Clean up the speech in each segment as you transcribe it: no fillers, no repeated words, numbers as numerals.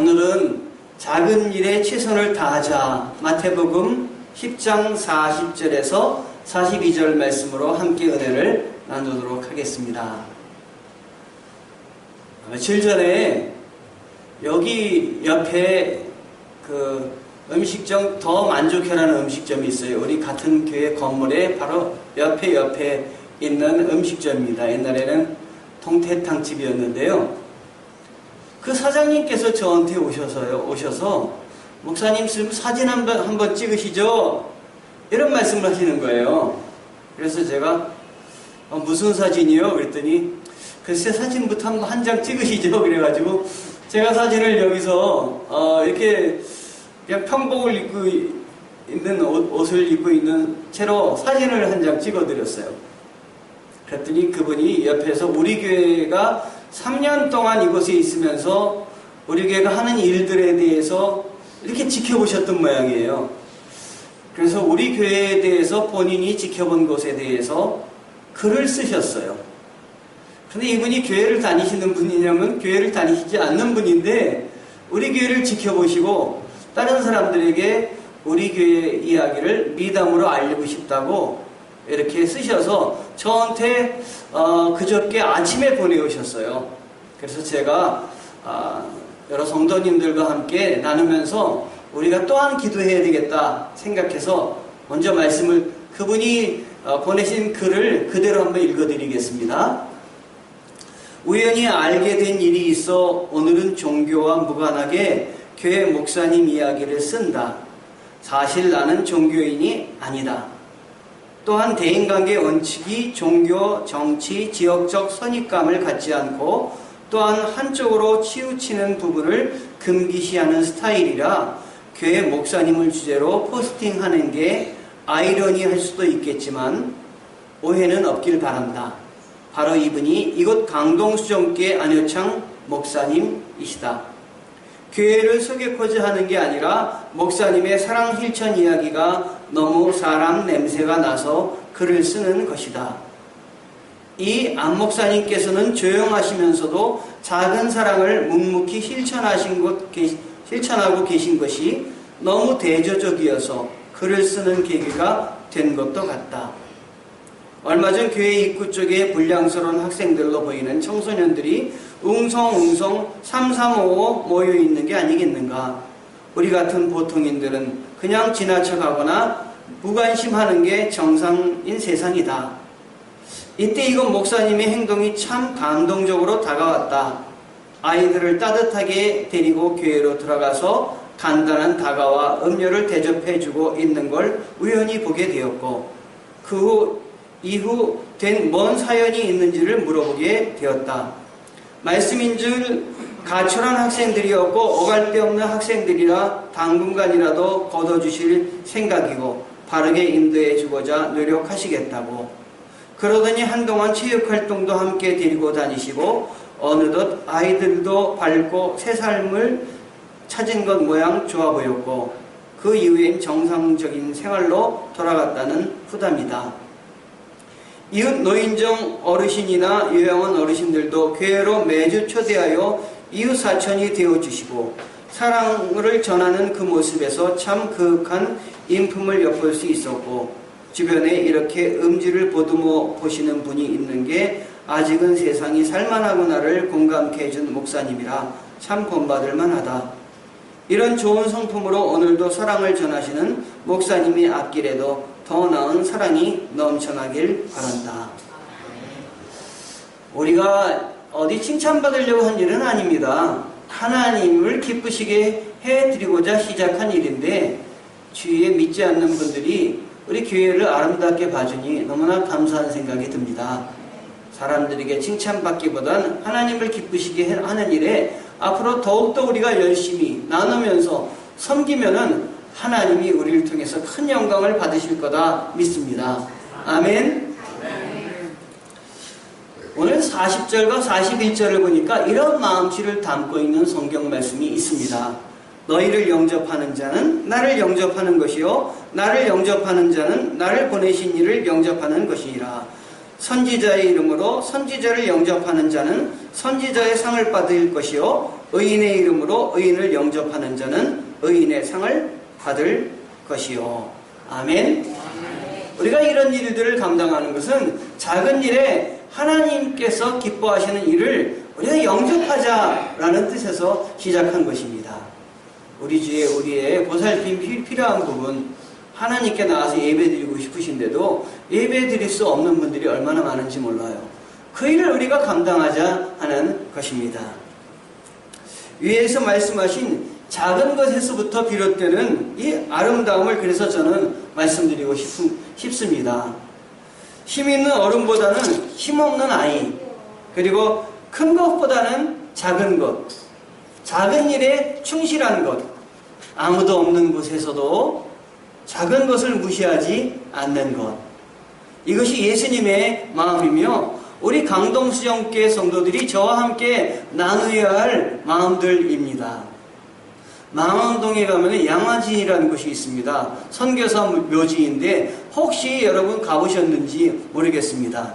오늘은 작은 일에 최선을 다하자 마태복음 10장 40절에서 42절 말씀으로 함께 은혜를 나누도록 하겠습니다. 며칠 전에 여기 옆에 그 음식점 더 만족해라는 음식점이 있어요. 우리 같은 교회 건물에 바로 옆에 있는 음식점입니다. 옛날에는 동태탕집이었는데요. 그 사장님께서 저한테 오셔서 목사님 사진 한번 찍으시죠? 이런 말씀을 하시는 거예요. 그래서 제가 무슨 사진이요? 그랬더니 글쎄 사진부터 한 장 찍으시죠? 그래가지고 제가 사진을 여기서 이렇게 그냥 평복을 입고 있는 옷을 입고 있는 채로 사진을 한 장 찍어드렸어요. 그랬더니 그분이 옆에서 우리 교회가 3년 동안 이곳에 있으면서 우리 교회가 하는 일들에 대해서 이렇게 지켜보셨던 모양이에요. 그래서 우리 교회에 대해서 본인이 지켜본 것에 대해서 글을 쓰셨어요. 근데 이분이 교회를 다니시는 분이냐면 교회를 다니시지 않는 분인데 우리 교회를 지켜보시고 다른 사람들에게 우리 교회 이야기를 미담으로 알리고 싶다고 이렇게 쓰셔서 저한테 그저께 아침에 보내오셨어요. 그래서 제가 여러 성도님들과 함께 나누면서 우리가 또한 기도해야 되겠다 생각해서 먼저 말씀을 그분이 보내신 글을 그대로 한번 읽어드리겠습니다. 우연히 알게 된 일이 있어 오늘은 종교와 무관하게 교회 목사님 이야기를 쓴다. 사실 나는 종교인이 아니다. 또한 대인관계 원칙이 종교, 정치, 지역적 선입감을 갖지 않고 또한 한쪽으로 치우치는 부분을 금기시하는 스타일이라 교회 목사님을 주제로 포스팅하는 게 아이러니할 수도 있겠지만 오해는 없길 바란다. 바로 이분이 이곳 강동수정교회 안효창 목사님이시다. 교회를 소개코자 하는 게 아니라 목사님의 사랑 실천 이야기가 너무 사람 냄새가 나서 글을 쓰는 것이다. 이 안 목사님께서는 조용하시면서도 작은 사랑을 묵묵히 실천하고 계신 것이 너무 대조적이어서 글을 쓰는 계기가 된 것도 같다. 얼마 전 교회 입구 쪽에 불량스러운 학생들로 보이는 청소년들이 웅성웅성 3355 모여있는 게 아니겠는가. 우리 같은 보통인들은 그냥 지나쳐가거나 무관심하는 게 정상인 세상이다. 이때 이건 목사님의 행동이 참 감동적으로 다가왔다. 아이들을 따뜻하게 데리고 교회로 들어가서 간단한 다가와 음료를 대접해주고 있는 걸 우연히 보게 되었고 그 이후 된 뭔 사연이 있는지를 물어보게 되었다. 말씀인 줄 가출한 학생들이었고 오갈 데 없는 학생들이라 당분간이라도 걷어주실 생각이고 바르게 인도해 주고자 노력하시겠다고. 그러더니 한동안 체육활동도 함께 데리고 다니시고 어느덧 아이들도 밝고 새 삶을 찾은 것 모양 좋아 보였고 그 이후엔 정상적인 생활로 돌아갔다는 후담이다. 이웃 노인정 어르신이나 요양원 어르신들도 교회로 매주 초대하여 이웃 사촌이 되어주시고 사랑을 전하는 그 모습에서 참 그윽한 인품을 엿볼 수 있었고 주변에 이렇게 음지를 보듬어 보시는 분이 있는 게 아직은 세상이 살만하구나를 공감케 해준 목사님이라 참 본받을 만하다. 이런 좋은 성품으로 오늘도 사랑을 전하시는 목사님의 앞길에도 더 나은 사랑이 넘쳐나길 바란다. 우리가 어디 칭찬받으려고 한 일은 아닙니다. 하나님을 기쁘시게 해드리고자 시작한 일인데 주위에 믿지 않는 분들이 우리 교회를 아름답게 봐주니 너무나 감사한 생각이 듭니다. 사람들에게 칭찬받기보단 하나님을 기쁘시게 하는 일에 앞으로 더욱더 우리가 열심히 나누면서 섬기면은 하나님이 우리를 통해서 큰 영광을 받으실 거다 믿습니다. 아멘. 오늘 40절과 41절을 보니까 이런 마음씨를 담고 있는 성경 말씀이 있습니다. 너희를 영접하는 자는 나를 영접하는 것이요 나를 영접하는 자는 나를 보내신 이를 영접하는 것이니라. 선지자의 이름으로 선지자를 영접하는 자는 선지자의 상을 받을 것이요 의인의 이름으로 의인을 영접하는 자는 의인의 상을 받을 것이요. 아멘. 우리가 이런 일들을 감당하는 것은 작은 일에 하나님께서 기뻐하시는 일을 우리가 영접하자라는 뜻에서 시작한 것입니다. 우리 주에 우리의 보살핌 필요한 부분, 하나님께 나와서 예배드리고 싶으신데도 예배드릴 수 없는 분들이 얼마나 많은지 몰라요. 그 일을 우리가 감당하자 하는 것입니다. 위에서 말씀하신 작은 것에서부터 비롯되는 이 아름다움을 그래서 저는 말씀드리고 싶습니다. 힘 있는 어른보다는 힘없는 아이, 그리고 큰 것보다는 작은 것, 작은 일에 충실한 것, 아무도 없는 곳에서도 작은 것을 무시하지 않는 것, 이것이 예수님의 마음이며 우리 강동수정교회 성도들이 저와 함께 나누어야 할 마음들입니다. 망원동에 가면 양화진이라는 곳이 있습니다. 선교사 묘지인데 혹시 여러분 가보셨는지 모르겠습니다.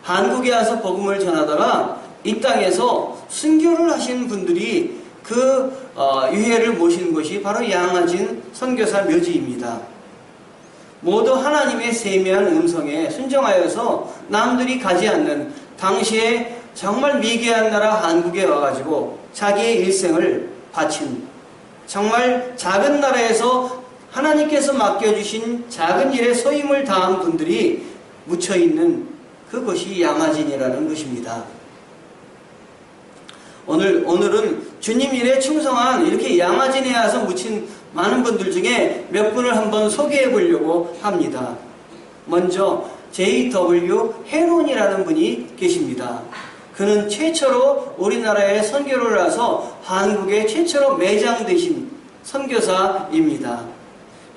한국에 와서 복음을 전하다가 이 땅에서 순교를 하신 분들이 그 유해를 모시는 곳이 바로 양화진 선교사 묘지입니다. 모두 하나님의 세미한 음성에 순종하여서 남들이 가지 않는 당시에 정말 미개한 나라 한국에 와가지고 자기의 일생을 바친, 정말 작은 나라에서 하나님께서 맡겨주신 작은 일에 소임을 다한 분들이 묻혀있는 그곳이 양화진이라는 것입니다. 오늘은 주님 일에 충성한 이렇게 양화진에 와서 묻힌 많은 분들 중에 몇 분을 한번 소개해 보려고 합니다. 먼저 J.W. 헤론이라는 분이 계십니다. 그는 최초로 우리나라에 선교를 와서 한국에 최초로 매장되신 선교사입니다.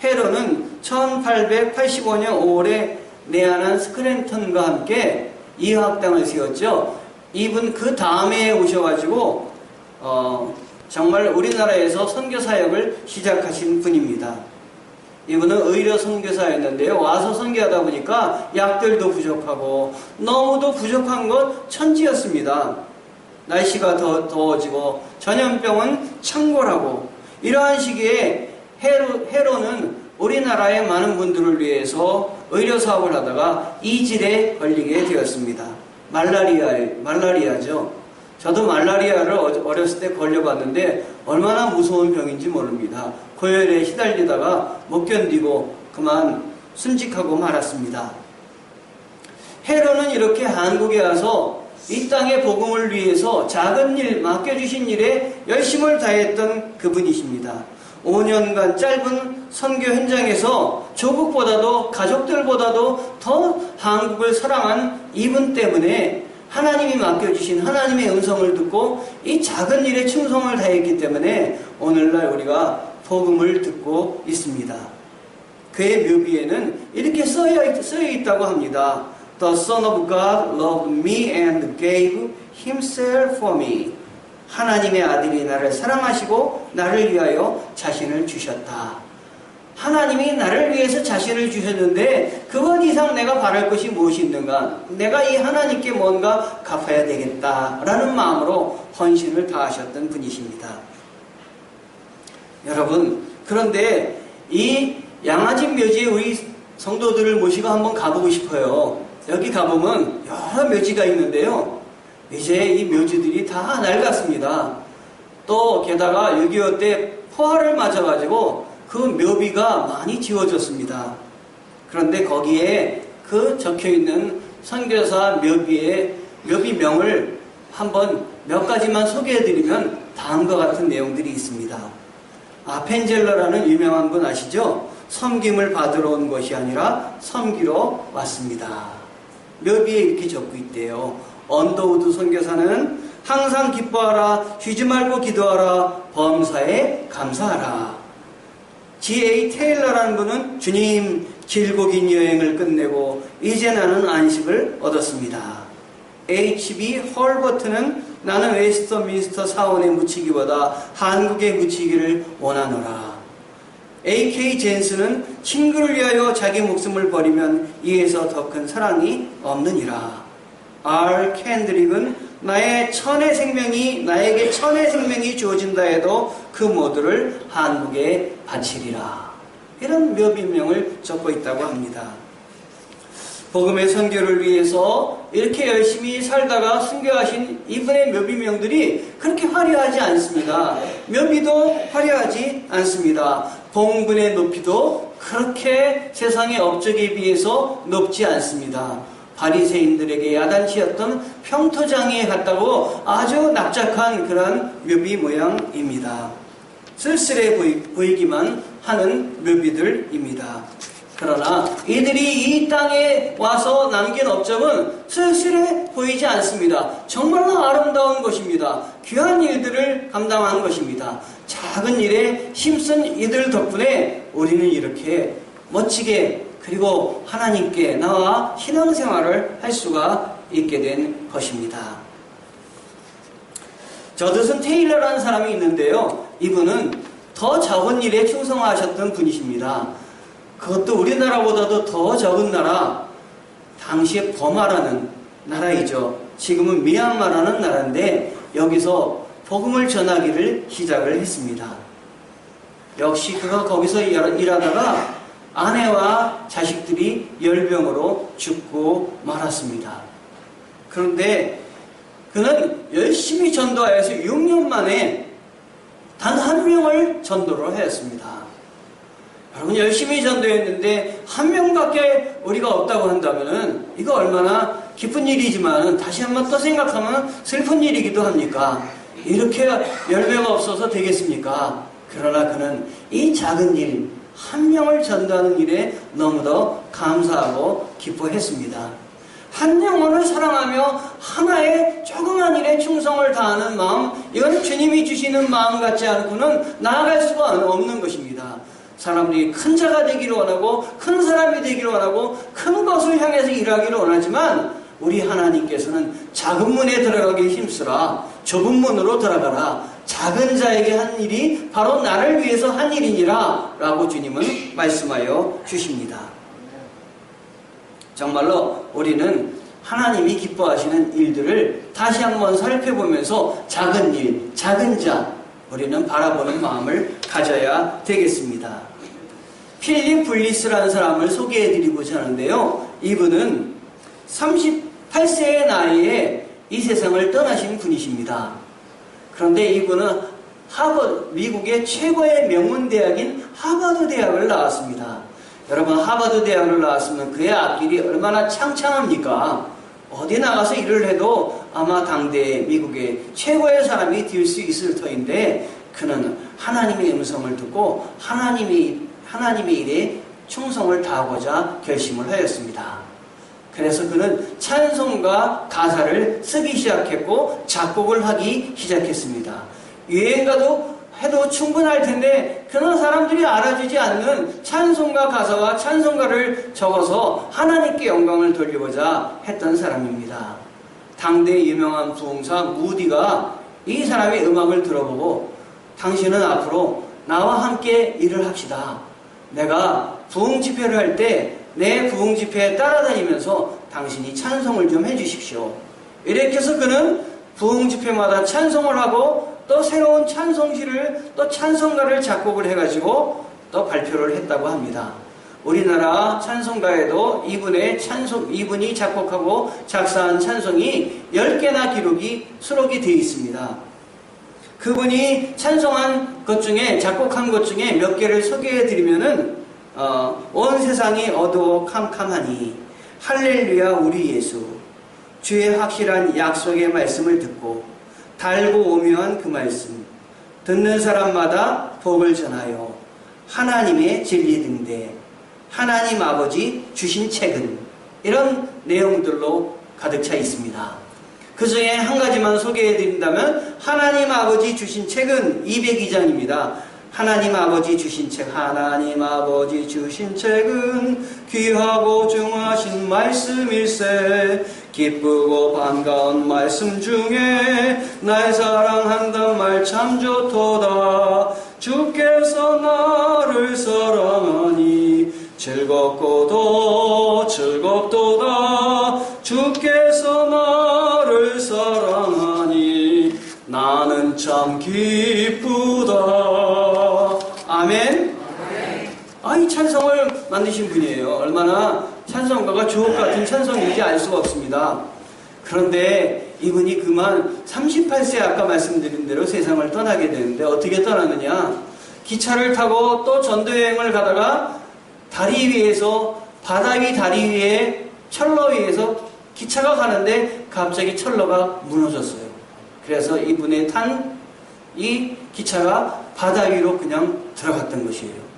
헤론은 1885년 5월에 내한한 스크랜턴과 함께 이화학당을 세웠죠. 이분 그 다음에 오셔가지고 정말 우리나라에서 선교사역을 시작하신 분입니다. 이분은 의료 선교사였는데요. 와서 선교하다 보니까 약들도 부족하고 너무도 부족한 것 천지였습니다. 날씨가 더워지고 전염병은 창궐하고 이러한 시기에 헤로는 우리나라의 많은 분들을 위해서 의료 사업을 하다가 이질에 걸리게 되었습니다. 말라리아죠. 저도 말라리아를 어렸을 때 걸려봤는데 얼마나 무서운 병인지 모릅니다. 고열에 시달리다가 못 견디고 그만 순직하고 말았습니다. 헤로는 이렇게 한국에 와서 이 땅의 복음을 위해서 작은 일, 맡겨주신 일에 열심을 다했던 그분이십니다. 5년간 짧은 선교 현장에서 조국보다도 가족들보다도 더 한국을 사랑한 이분 때문에 하나님이 맡겨주신 하나님의 음성을 듣고 이 작은 일에 충성을 다했기 때문에 오늘날 우리가 복음을 듣고 있습니다. 그의 묘비에는 이렇게 쓰여 있다고 합니다. The Son of God loved me and gave himself for me. 하나님의 아들이 나를 사랑하시고 나를 위하여 자신을 주셨다. 하나님이 나를 위해서 자신을 주셨는데 그것 이상 내가 바랄 것이 무엇이 있는가? 내가 이 하나님께 뭔가 갚아야 되겠다라는 마음으로 헌신을 다하셨던 분이십니다. 여러분, 그런데 이 양화진 묘지에 우리 성도들을 모시고 한번 가보고 싶어요. 여기 가보면 여러 묘지가 있는데요. 이제 이 묘지들이 다 낡았습니다. 또 게다가 6.25 때 포화를 맞아가지고 그 묘비가 많이 지워졌습니다. 그런데 거기에 그 적혀있는 선교사 묘비명을 한번 몇 가지만 소개해드리면 다음과 같은 내용들이 있습니다. 아펜젤러라는 유명한 분 아시죠? 섬김을 받으러 온 것이 아니라 섬기러 왔습니다. 묘비에 이렇게 적고 있대요. 언더우드 선교사는 항상 기뻐하라, 쉬지 말고 기도하라, 범사에 감사하라. G.A. 테일러라는 분은 주님, 길고 긴 여행을 끝내고 이제 나는 안식을 얻었습니다. H.B. 헐버트는 나는 웨스터민스터 사원에 묻히기보다 한국에 묻히기를 원하노라. A.K. 젠스는 친구를 위하여 자기 목숨을 버리면 이에서 더 큰 사랑이 없느니라. R. 캔드릭은 나에게 천의 생명이 주어진다 해도 그 모두를 한국에 바치리라. 이런 묘비명을 적고 있다고 합니다. 복음의 선교를 위해서 이렇게 열심히 살다가 순교하신 이분의 묘비명들이 그렇게 화려하지 않습니다. 묘비도 화려하지 않습니다. 봉분의 높이도 그렇게 세상의 업적에 비해서 높지 않습니다. 바리새인들에게 야단치였던 평토장에 갔다고 아주 납작한 그런 묘비 모양입니다. 쓸쓸해 보이기만 하는 묘비들입니다. 그러나 이들이 이 땅에 와서 남긴 업적은 쓸쓸해 보이지 않습니다. 정말로 아름다운 것입니다. 귀한 일들을 감당한 것입니다. 작은 일에 힘쓴 이들 덕분에 우리는 이렇게 멋지게 그리고 하나님께 나와 신앙생활을 할 수가 있게 된 것입니다. 저드슨 테일러라는 사람이 있는데요. 이분은 더 적은 일에 충성하셨던 분이십니다. 그것도 우리나라보다도 더 적은 나라, 당시에 버마라는 나라이죠. 지금은 미얀마라는 나라인데 여기서 복음을 전하기를 시작을 했습니다. 역시 그가 거기서 일하다가 아내와 자식들이 열병으로 죽고 말았습니다. 그런데 그는 열심히 전도하여서 6년 만에 단 한 명을 전도를 하였습니다. 여러분, 열심히 전도했는데 한 명밖에 우리가 없다고 한다면 이거 얼마나 기쁜 일이지만 다시 한번 또 생각하면 슬픈 일이기도 합니까? 이렇게 열매가 없어서 되겠습니까? 그러나 그는 이 작은 일, 한 명을 전도하는 일에 너무도 감사하고 기뻐했습니다. 한 영혼을 사랑하며 하나의 조그만 일에 충성을 다하는 마음, 이건 주님이 주시는 마음 같지 않고는 나아갈 수가 없는 것입니다. 사람들이 큰 자가 되기를 원하고 큰 사람이 되기를 원하고 큰 것을 향해서 일하기를 원하지만 우리 하나님께서는 작은 문에 들어가기 힘쓰라, 좁은 문으로 들어가라, 작은 자에게 한 일이 바로 나를 위해서 한 일이니라 라고 주님은 말씀하여 주십니다. 정말로 우리는 하나님이 기뻐하시는 일들을 다시 한번 살펴보면서 작은 일, 작은 자, 우리는 바라보는 마음을 가져야 되겠습니다. 필립 블리스라는 사람을 소개해드리고자 하는데요. 이분은 38세의 나이에 이 세상을 떠나신 분이십니다. 그런데 이분은 미국의 최고의 명문대학인 하버드 대학을 나왔습니다. 여러분, 하버드 대학을 나왔으면 그의 앞길이 얼마나 창창합니까? 어디 나가서 일을 해도 아마 당대 미국의 최고의 사람이 될 수 있을 터인데 그는 하나님의 음성을 듣고 하나님의 일에 충성을 다하고자 결심을 하였습니다. 그래서 그는 찬송가 가사를 쓰기 시작했고 작곡을 하기 시작했습니다. 유행가도 해도 충분할 텐데 그런 사람들이 알아주지 않는 찬송가 가사와 찬송가를 적어서 하나님께 영광을 돌리고자 했던 사람입니다. 당대 유명한 부흥사 무디가 이 사람의 음악을 들어보고 당신은 앞으로 나와 함께 일을 합시다. 내가 부흥 집회를 할 때 내 부흥 집회에 따라다니면서 당신이 찬송을 좀 해주십시오. 이렇게 해서 그는 부흥 집회마다 찬송을 하고 또 새로운 찬송시를 또 찬송가를 작곡을 해가지고 또 발표를 했다고 합니다. 우리나라 찬송가에도 이분이 작곡하고 작사한 찬송이 10개나 수록이 되어 있습니다. 그분이 찬송한 것 중에, 작곡한 것 중에 몇 개를 소개해드리면은, 온 세상이 어두워 캄캄하니, 할렐루야 우리 예수, 주의 확실한 약속의 말씀을 듣고, 달고 오묘한 그 말씀, 듣는 사람마다 복을 전하여, 하나님의 진리 등대, 하나님 아버지 주신 책은, 이런 내용들로 가득 차 있습니다. 그 중에 한 가지만 소개해드린다면 하나님 아버지 주신 책은 202장입니다. 하나님 아버지 주신 책, 하나님 아버지 주신 책은 귀하고 중하신 말씀일세. 기쁘고 반가운 말씀 중에 날 사랑한단 말 참 좋도다. 주께서 나를 사랑하니 즐겁고도 즐겁도다 주께서 나를 사랑하니 나는 참 기쁘다. 아멘. 이 찬송을 만드신 분이에요. 얼마나 찬송가가 주옥 같은 찬송인지 알 수가 없습니다. 그런데 이분이 그만 38세 아까 말씀드린 대로 세상을 떠나게 되는데 어떻게 떠나느냐? 기차를 타고 또 전도여행을 가다가 다리 위에서 바다 위 다리 위에 철로 위에서 기차가 가는데 갑자기 철로가 무너졌어요. 그래서 이분의 탄 이 기차가 바다 위로 그냥 들어갔던 것이에요.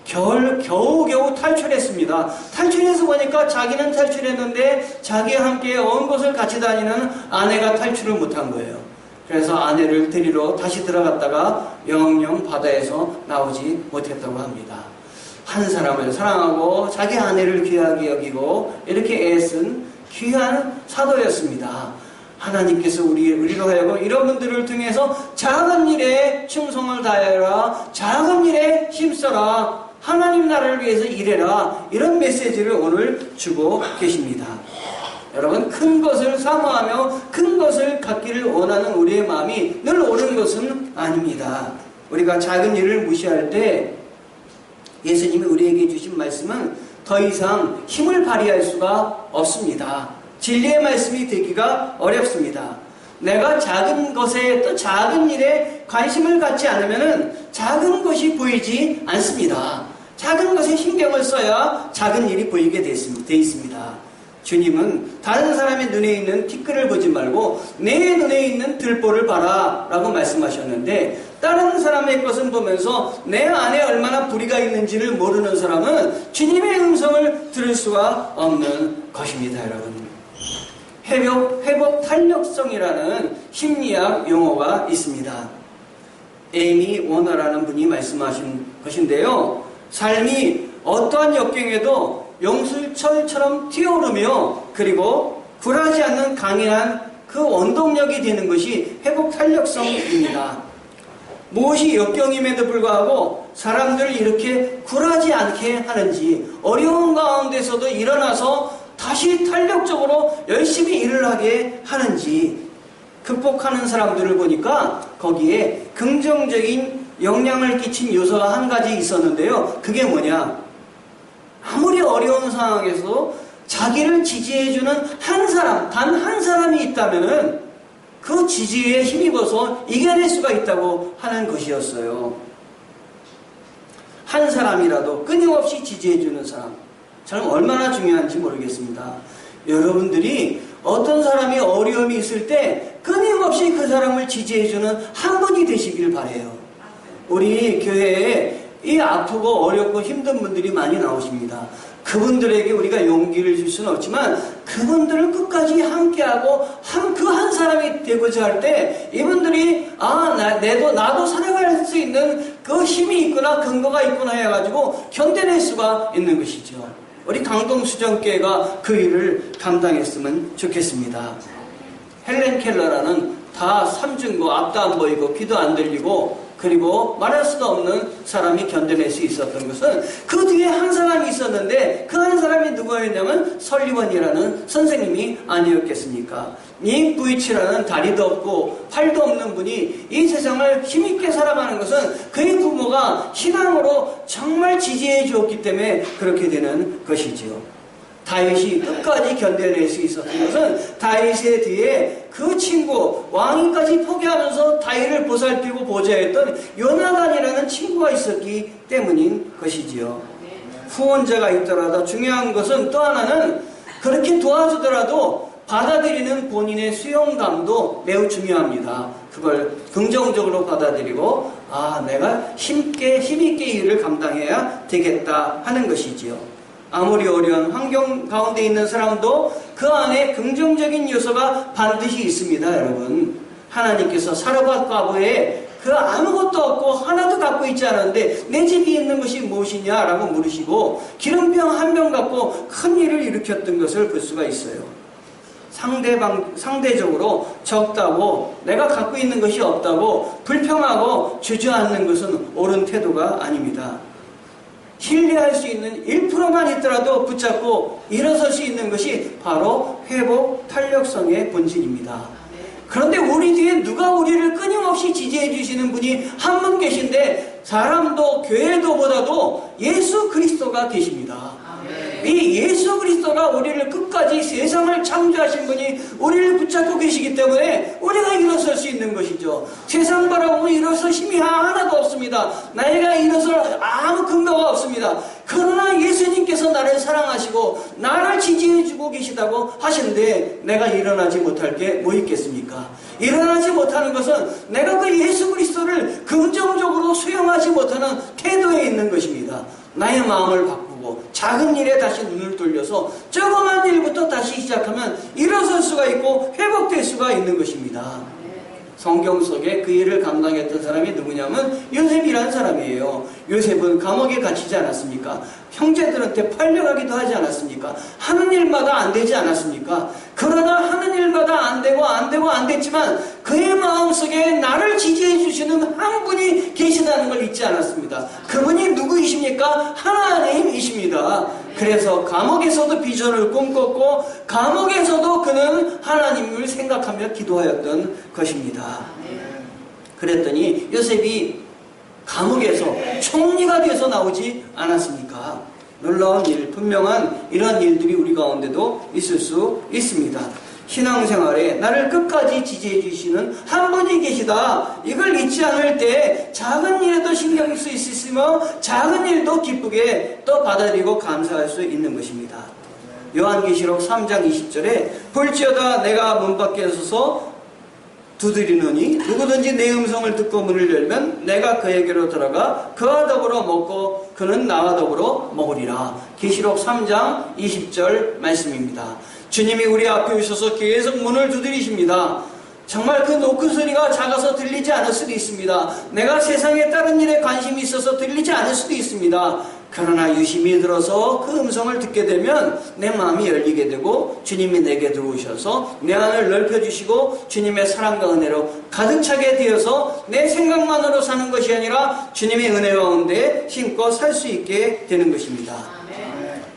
겨우겨우 탈출했습니다. 탈출해서 보니까 자기는 탈출했는데 자기와 함께 온 곳을 같이 다니는 아내가 탈출을 못한 거예요. 그래서 아내를 데리러 다시 들어갔다가 영영 바다에서 나오지 못했다고 합니다. 한 사람을 사랑하고 자기 아내를 귀하게 여기고 이렇게 애쓴 귀한 사도였습니다. 하나님께서 우리로 하여금 이런 분들을 통해서 작은 일에 충성을 다해라, 작은 일에 힘써라, 하나님 나라를 위해서 일해라, 이런 메시지를 오늘 주고 계십니다. 여러분, 큰 것을 사모하며 큰 것을 갖기를 원하는 우리의 마음이 늘 옳은 것은 아닙니다. 우리가 작은 일을 무시할 때 예수님이 우리에게 주신 말씀은 더 이상 힘을 발휘할 수가 없습니다. 진리의 말씀이 되기가 어렵습니다. 내가 작은 것에 또 작은 일에 관심을 갖지 않으면 작은 것이 보이지 않습니다. 작은 것에 신경을 써야 작은 일이 보이게 돼 있습니다. 주님은 다른 사람의 눈에 있는 티끌을 보지 말고 내 눈에 있는 들보를 봐라 라고 말씀하셨는데, 다른 사람의 것은 보면서 내 안에 얼마나 불의가 있는지를 모르는 사람은 주님의 음성을 들을 수가 없는 것입니다. 여러분, 회복 탄력성이라는 심리학 용어가 있습니다. 에이미 워너라는 분이 말씀하신 것인데요, 삶이 어떠한 역경에도 용술철처럼 튀어오르며 그리고 굴하지 않는 강인한 그 원동력이 되는 것이 회복 탄력성입니다. 무엇이 역경임에도 불구하고 사람들을 이렇게 굴하지 않게 하는지, 어려운 가운데서도 일어나서 다시 탄력적으로 열심히 일을 하게 하는지 극복하는 사람들을 보니까 거기에 긍정적인 영향을 끼친 요소가 한 가지 있었는데요. 그게 뭐냐? 아무리 어려운 상황에서 자기를 지지해주는 한 사람, 단 한 사람이 있다면은 그 지지에 힘입어서 이겨낼 수가 있다고 하는 것이었어요. 한 사람이라도 끊임없이 지지해주는 사람, 참 얼마나 중요한지 모르겠습니다. 여러분들이 어떤 사람이 어려움이 있을 때 끊임없이 그 사람을 지지해주는 한 분이 되시길 바라요. 우리 교회에 이 아프고 어렵고 힘든 분들이 많이 나오십니다. 그분들에게 우리가 용기를 줄 수는 없지만 그분들을 끝까지 함께하고 그 한 사람이 되고자 할 때 이분들이 나도 살아갈 수 있는 그 힘이 있구나, 근거가 있구나 해가지고 견뎌낼 수가 있는 것이죠. 우리 강동수정교회가 그 일을 감당했으면 좋겠습니다. 헬렌 켈러라는 다 삼중고, 앞도 안 보이고 귀도 안 들리고 그리고 말할 수도 없는 사람이 견뎌낼 수 있었던 것은 그 뒤에 한 사람이 있었는데 그 한 사람이 누구였냐면 설리번이라는 선생님이 아니었겠습니까? 닉 부이치라는 다리도 없고 팔도 없는 분이 이 세상을 힘있게 살아가는 것은 그의 부모가 신앙으로 정말 지지해 주었기 때문에 그렇게 되는 것이지요. 다윗이 끝까지 견뎌낼 수 있었던 것은 다윗의 뒤에 그 친구, 왕위까지 포기하면서 다윗을 보살피고 보좌했던 요나단이라는 친구가 있었기 때문인 것이지요. 후원자가 있더라도 중요한 것은 또 하나는 그렇게 도와주더라도 받아들이는 본인의 수용감도 매우 중요합니다. 그걸 긍정적으로 받아들이고 내가 힘있게 일을 감당해야 되겠다 하는 것이지요. 아무리 어려운 환경 가운데 있는 사람도 그 안에 긍정적인 요소가 반드시 있습니다. 여러분, 하나님께서 사르밧 과부에 그 아무것도 없고 하나도 갖고 있지 않았는데 내 집이 있는 것이 무엇이냐라고 물으시고 기름병 한 병 갖고 큰 일을 일으켰던 것을 볼 수가 있어요. 상대적으로 적다고, 내가 갖고 있는 것이 없다고 불평하고 주저앉는 것은 옳은 태도가 아닙니다. 신뢰할 수 있는 1%만 있더라도 붙잡고 일어설 수 있는 것이 바로 회복 탄력성의 본질입니다. 그런데 우리 뒤에 누가 우리를 끊임없이 지지해 주시는 분이 한 분 계신데 사람도 교회도 보다도 예수 그리스도가 계십니다. 이 예수 그리스도가 우리를 끝까지 세상을 창조하신 분이 우리를 붙잡고 계시기 때문에 우리가 일어설 수 있는 것이죠. 세상 바라보면 일어설 힘이 하나도 없습니다. 나이가 일어설 아무 근거가 없습니다. 그러나 예수님께서 나를 사랑하시고 나를 지지해주고 계시다고 하시는데 내가 일어나지 못할 게 뭐 있겠습니까? 일어나지 못하는 것은 내가 그 예수 그리스도를 긍정적으로 수용하지 못하는 태도에 있는 것입니다. 나의 마음을 바꾸고 작은 일에 다시 눈을 돌려서 조그만 일부터 다시 시작하면 일어설 수가 있고 회복될 수가 있는 것입니다. 성경 속에 그 일을 감당했던 사람이 누구냐면 요셉이라는 사람이에요. 요셉은 감옥에 갇히지 않았습니까? 형제들한테 팔려가기도 하지 않았습니까? 하는 일마다 안 되지 않았습니까? 그러나 하는 일마다 안 됐지만 그의 마음속에 나를 지지해 주시는 한 분이 계시다는 걸 잊지 않았습니다. 그분이 누구이십니까? 하나님이십니다. 그래서 감옥에서도 비전을 꿈꿨고 감옥에서도 그는 하나님을 생각하며 기도하였던 것입니다. 그랬더니 요셉이 감옥에서 총리가 돼서 나오지 않았습니까? 놀라운 일, 분명한 이런 일들이 우리 가운데도 있을 수 있습니다. 신앙생활에 나를 끝까지 지지해 주시는 한 분이 계시다. 이걸 잊지 않을 때 작은 일에도 신경을 쓸 수 있으며 작은 일도 기쁘게 또 받아들이고 감사할 수 있는 것입니다. 요한계시록 3장 20절에 볼지어다 내가 문 밖에 서서 두드리노니 누구든지 내 음성을 듣고 문을 열면 내가 그에게로 들어가 그와 더불어 먹고 그는 나와 더불어 먹으리라. 계시록 3장 20절 말씀입니다. 주님이 우리 앞에 오셔서 계속 문을 두드리십니다. 정말 그 높은 소리가 작아서 들리지 않을 수도 있습니다. 내가 세상에 다른 일에 관심이 있어서 들리지 않을 수도 있습니다. 그러나 유심히 들어서 그 음성을 듣게 되면 내 마음이 열리게 되고 주님이 내게 들어오셔서 내 안을 넓혀주시고 주님의 사랑과 은혜로 가득 차게 되어서 내 생각만으로 사는 것이 아니라 주님의 은혜 가운데 힘껏 살 수 있게 되는 것입니다.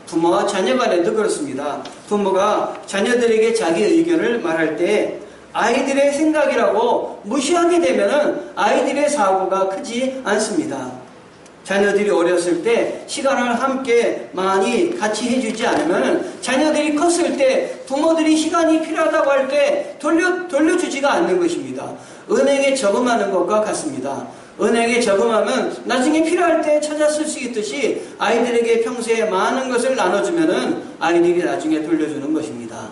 부모와 자녀 간에도 그렇습니다. 부모가 자녀들에게 자기 의견을 말할 때 아이들의 생각이라고 무시하게 되면 아이들의 사고가 크지 않습니다. 자녀들이 어렸을 때 시간을 함께 많이 같이 해주지 않으면 자녀들이 컸을 때 부모들이 시간이 필요하다고 할 때 돌려주지가 않는 것입니다. 은행에 저금하는 것과 같습니다. 은행에 저금하면 나중에 필요할 때 찾아 쓸 수 있듯이 아이들에게 평소에 많은 것을 나눠주면 아이들이 나중에 돌려주는 것입니다.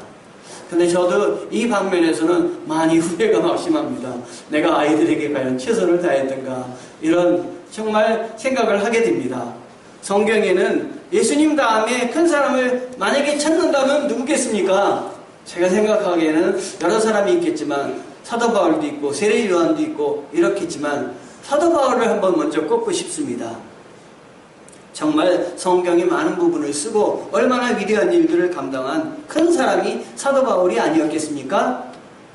근데 저도 이 방면에서는 많이 후회가 막심합니다. 내가 아이들에게 과연 최선을 다했던가 이런 정말 생각을 하게 됩니다. 성경에는 예수님 다음에 큰 사람을 만약에 찾는다면 누구겠습니까? 제가 생각하기에는 여러 사람이 있겠지만 사도 바울도 있고 세례 요한도 있고 이렇겠지만 사도 바울을 한번 먼저 꼽고 싶습니다. 정말 성경의 많은 부분을 쓰고 얼마나 위대한 일들을 감당한 큰 사람이 사도 바울이 아니었겠습니까?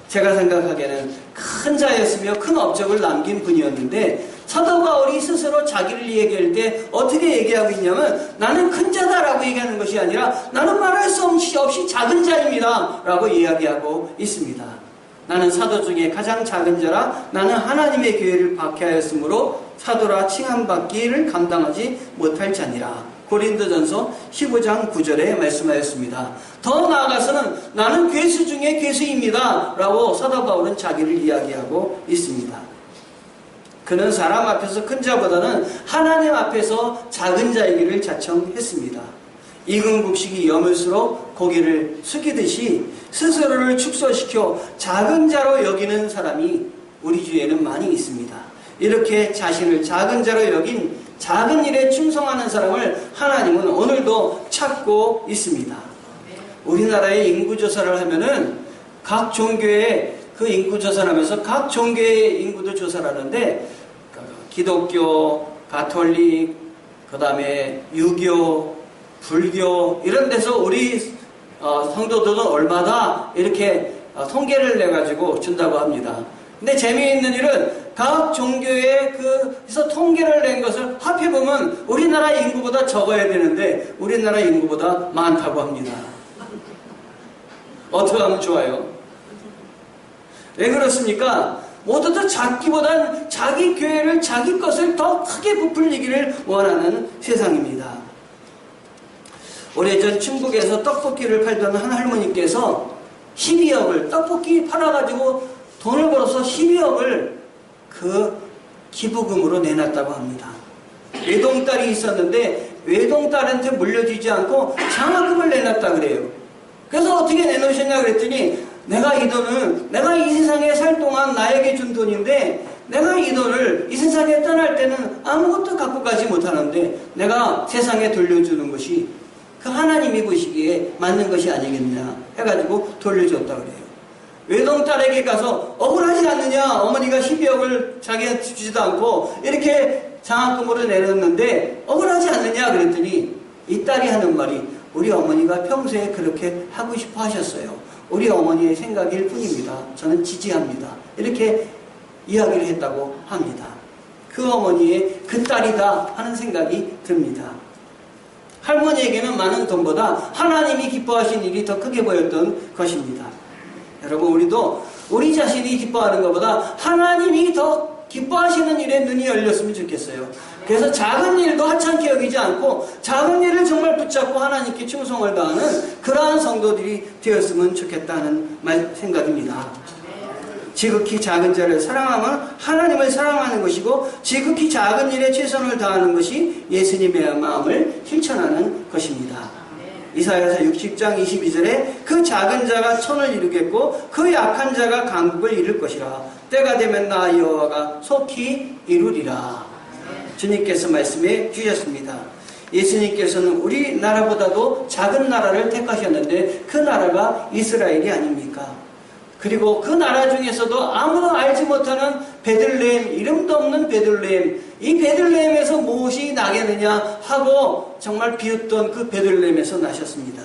제가 생각하기에는 큰 자였으며 큰 업적을 남긴 분이었는데 사도 바울이 스스로 자기를 얘기할 때 어떻게 얘기하고 있냐면 나는 큰 자다라고 얘기하는 것이 아니라 나는 말할 수 없이 작은 자입니다 라고 이야기하고 있습니다. 나는 사도 중에 가장 작은 자라 나는 하나님의 교회를 박해하였으므로 사도라 칭함받기를 감당하지 못할 자니라. 고린도전서 15장 9절에 말씀하였습니다. 더 나아가서는 나는 괴수 중에 괴수입니다 라고 사도 바울은 자기를 이야기하고 있습니다. 그는 사람 앞에서 큰 자보다는 하나님 앞에서 작은 자이기를 자청했습니다. 익은 곡식이 여물수록 고개를 숙이듯이 스스로를 축소시켜 작은 자로 여기는 사람이 우리 주위에는 많이 있습니다. 이렇게 자신을 작은 자로 여긴 작은 일에 충성하는 사람을 하나님은 오늘도 찾고 있습니다. 우리나라의 인구조사를 하면은 각 종교의 그 인구조사를 하면서 각 종교의 인구도 조사를 하는데 기독교, 가톨릭, 그 다음에 유교, 불교 이런 데서 우리 성도들은 얼마나 이렇게 통계를 내가지고 준다고 합니다. 근데 재미있는 일은 각 종교의 그래서 통계를 낸 것을 합해보면 우리나라 인구보다 적어야 되는데 우리나라 인구보다 많다고 합니다. 어떻게 하면 좋아요? 왜 그렇습니까? 모두들 자기보단 자기 교회를 자기 것을 더 크게 부풀리기를 원하는 세상입니다. 오래전 충북에서 떡볶이를 팔던 한 할머니께서 12억을 떡볶이 팔아가지고 돈을 벌어서 12억을 그 기부금으로 내놨다고 합니다. 외동딸이 있었는데 외동딸한테 물려주지 않고 장학금을 내놨다 그래요. 그래서 어떻게 내놓으셨냐 그랬더니 내가 이 돈은 내가 이 세상에 살 동안 나에게 준 돈인데 내가 이 돈을 이 세상에 떠날 때는 아무것도 갖고 가지 못하는데 내가 세상에 돌려주는 것이 그 하나님이 보시기에 맞는 것이 아니겠냐 해가지고 돌려줬다 그래요. 외동딸에게 가서 억울하지 않느냐, 어머니가 12억을 자기한테 주지도 않고 이렇게 장학금으로 내렸는데 억울하지 않느냐 그랬더니 이 딸이 하는 말이 우리 어머니가 평소에 그렇게 하고 싶어 하셨어요. 우리 어머니의 생각일 뿐입니다. 저는 지지합니다. 이렇게 이야기를 했다고 합니다. 그 어머니의 그 딸이다 하는 생각이 듭니다. 할머니에게는 많은 돈보다 하나님이 기뻐하신 일이 더 크게 보였던 것입니다. 여러분, 우리도 우리 자신이 기뻐하는 것보다 하나님이 더 기뻐하시는 일에 눈이 열렸으면 좋겠어요. 그래서 작은 일도 하찮게 여기지 않고 작은 일을 정말 붙잡고 하나님께 충성을 다하는 그러한 성도들이 되었으면 좋겠다는 생각입니다. 지극히 작은 자를 사랑하면 하나님을 사랑하는 것이고 지극히 작은 일에 최선을 다하는 것이 예수님의 마음을 실천하는 것입니다. 이사야서 60장 22절에 그 작은 자가 천을 이루겠고 그 약한 자가 강국을 이룰 것이라. 때가 되면 나 여호와가 속히 이루리라. 주님께서 말씀해 주셨습니다. 예수님께서는 우리나라보다도 작은 나라를 택하셨는데 그 나라가 이스라엘이 아닙니까? 그리고 그 나라 중에서도 아무도 알지 못하는 베들레헴, 이름도 없는 베들레헴, 이 베들레헴에서 무엇이 나겠느냐 하고 정말 비웃던 그 베들레헴에서 나셨습니다.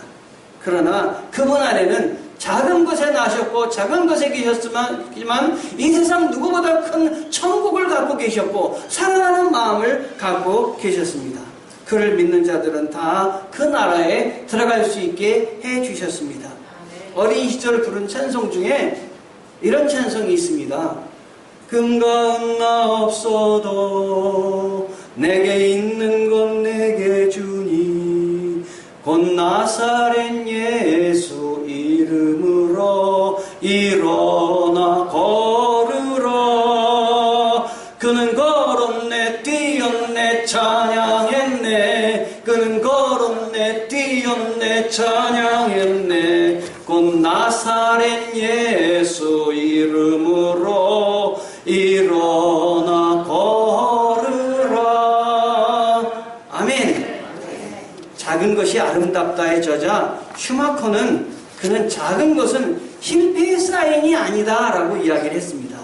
그러나 그분 안에는 작은 곳에 나셨고 작은 곳에 계셨지만 이 세상 누구보다 큰 천국을 갖고 계셨고 사랑하는 마음을 갖고 계셨습니다. 그를 믿는 자들은 다 그 나라에 들어갈 수 있게 해주셨습니다. 어린 시절 부른 찬송 중에 이런 찬송이 있습니다. 금과 은나 없어도 내게 있는 건 내게 주니 곧 나사렛 예수 이름으로 일어나 걸으라. 그는 걸었네 뛰었네 찬양했네. 그는 걸었네 뛰었네 찬양했네. 곧 나사렛 예수 이름으로 일어나 걸으라. 아멘. 작은 것이 아름답다의 저자 슈마커는 그는 작은 것은 실패의 사인이 아니다 라고 이야기를 했습니다.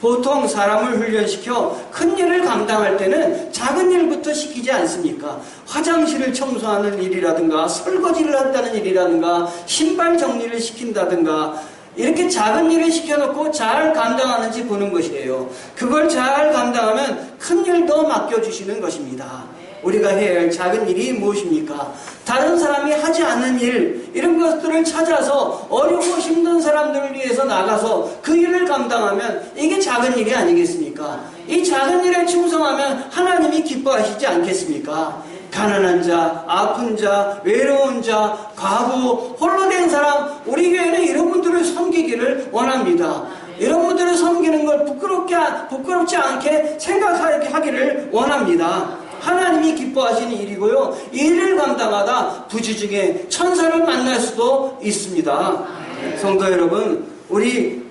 보통 사람을 훈련시켜 큰 일을 감당할 때는 작은 일부터 시키지 않습니까? 화장실을 청소하는 일이라든가 설거지를 한다는 일이라든가 신발 정리를 시킨다든가 이렇게 작은 일을 시켜놓고 잘 감당하는지 보는 것이에요. 그걸 잘 감당하면 큰 일도 맡겨주시는 것입니다. 우리가 해야 할 작은 일이 무엇입니까? 다른 사람이 하지 않는 일, 이런 것들을 찾아서 어렵고 힘든 사람들을 위해서 나가서 그 일을 감당하면 이게 작은 일이 아니겠습니까? 이 작은 일에 충성하면 하나님이 기뻐하시지 않겠습니까? 가난한 자, 아픈 자, 외로운 자, 과부, 홀로 된 사람, 우리 교회는 이런 분들을 섬기기를 원합니다. 이런 분들을 섬기는 걸 부끄럽지 않게 생각하기를 원합니다. 하나님이 기뻐하시는 일이고요. 이 일을 감당하다 부지 중에 천사를 만날 수도 있습니다. 성도 여러분, 우리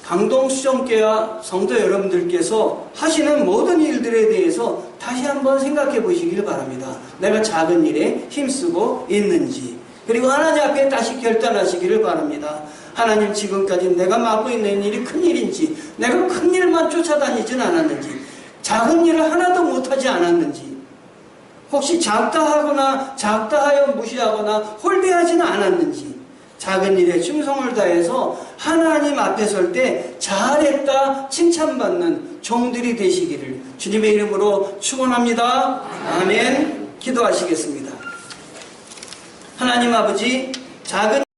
강동수정교와 성도 여러분들께서 하시는 모든 일들에 대해서 다시 한번 생각해 보시길 바랍니다. 내가 작은 일에 힘쓰고 있는지, 그리고 하나님 앞에 다시 결단하시기를 바랍니다. 하나님, 지금까지 내가 맡고 있는 일이 큰 일인지, 내가 큰 일만 쫓아다니진 않았는지, 작은 일을 하나도 못하지 않았는지, 혹시 작다 하여 무시하거나 홀대하지는 않았는지, 작은 일에 충성을 다해서 하나님 앞에 설 때 잘했다 칭찬받는 종들이 되시기를 주님의 이름으로 축원합니다. 아멘. 기도하시겠습니다. 하나님 아버지, 작은